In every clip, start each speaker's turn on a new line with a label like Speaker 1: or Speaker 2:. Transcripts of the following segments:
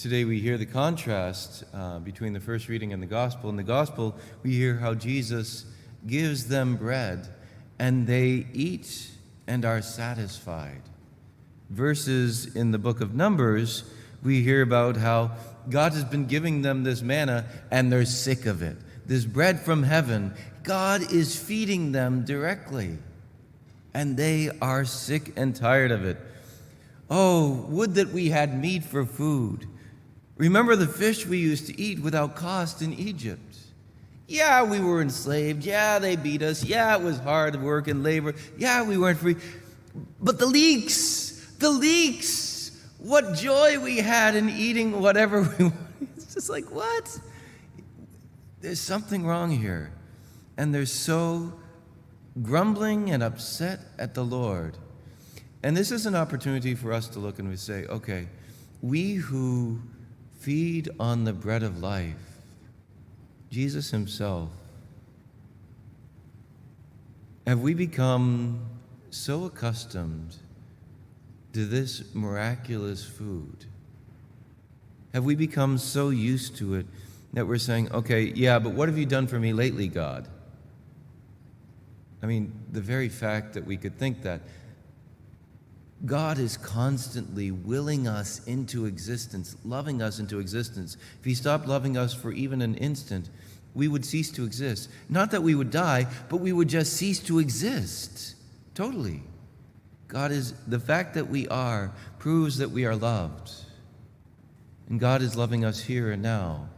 Speaker 1: Today we hear the contrast between the first reading and the gospel. In the gospel, we hear how Jesus gives them bread, and they eat and are satisfied. Verses in the book of Numbers, we hear about how God has been giving them this manna, and they're sick of it. This bread from heaven, God is feeding them directly, and they are sick and tired of it. Oh, would that we had meat for food. Remember the fish we used to eat without cost in Egypt. Yeah, we were enslaved. Yeah, they beat us. Yeah, it was hard work and labor. Yeah, we weren't free. But the leeks, what joy we had in eating whatever we wanted. It's just like, what? There's something wrong here. And they're so grumbling and upset at the Lord. And this is an opportunity for us to look and we say, okay, we who feed on the bread of life, Jesus himself, have we become so accustomed to this miraculous food? Have we become so used to it that we're saying, okay, yeah, but what have you done for me lately, God? I mean, the very fact that we could think that. God is constantly willing us into existence, loving us into existence. If he stopped loving us for even an instant, we would cease to exist. Not that we would die, but we would just cease to exist. Totally. The fact that we are proves that we are loved. And God is loving us here and now.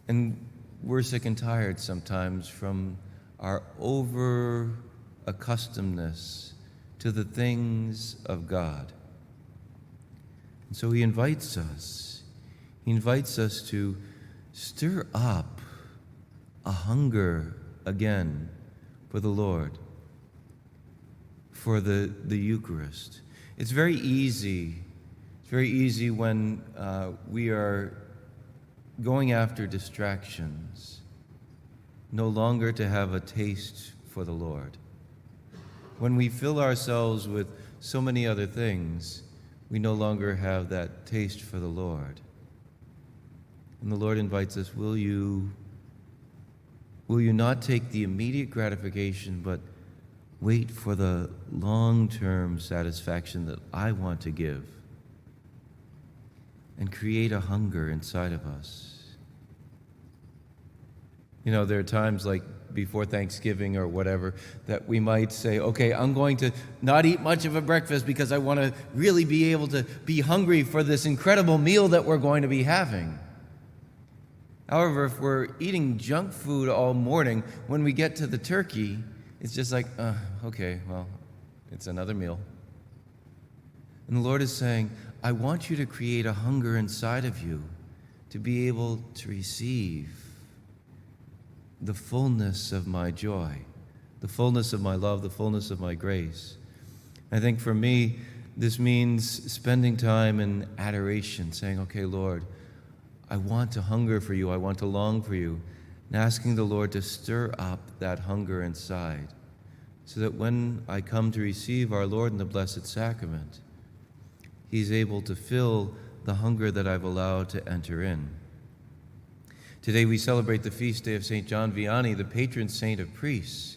Speaker 1: And we're sick and tired sometimes from our over-accustomedness to the things of God. And so he invites us. He invites us to stir up a hunger again for the Lord, for the Eucharist. It's very easy when we are going after distractions, no longer to have a taste for the Lord. When we fill ourselves with so many other things, we no longer have that taste for the Lord. And the Lord invites us, will you not take the immediate gratification, but wait for the long-term satisfaction that I want to give, and create a hunger inside of us? You know, there are times like before Thanksgiving or whatever that we might say, okay, I'm going to not eat much of a breakfast because I want to really be able to be hungry for this incredible meal that we're going to be having. However, if we're eating junk food all morning, when we get to the turkey, it's just like, okay, well, it's another meal. And the Lord is saying, I want you to create a hunger inside of you to be able to receive the fullness of my joy, the fullness of my love, the fullness of my grace. I think for me, this means spending time in adoration, saying, okay, Lord, I want to hunger for you, I want to long for you, and asking the Lord to stir up that hunger inside, so that when I come to receive our Lord in the Blessed Sacrament, he's able to fill the hunger that I've allowed to enter in. Today we celebrate the feast day of St. John Vianney, the patron saint of priests.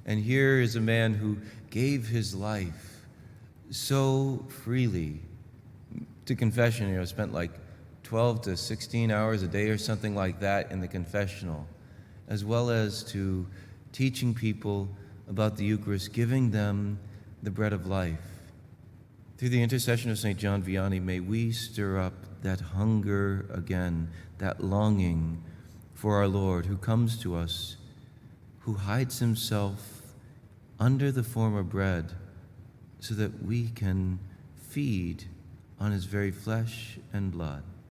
Speaker 1: And here is a man who gave his life so freely to confession. Spent like 12 to 16 hours a day or something like that in the confessional, as well as to teaching people about the Eucharist, giving them the bread of life. Through the intercession of St. John Vianney, may we stir up that hunger again, that longing for our Lord, who comes to us, who hides himself under the form of bread so that we can feed on his very flesh and blood.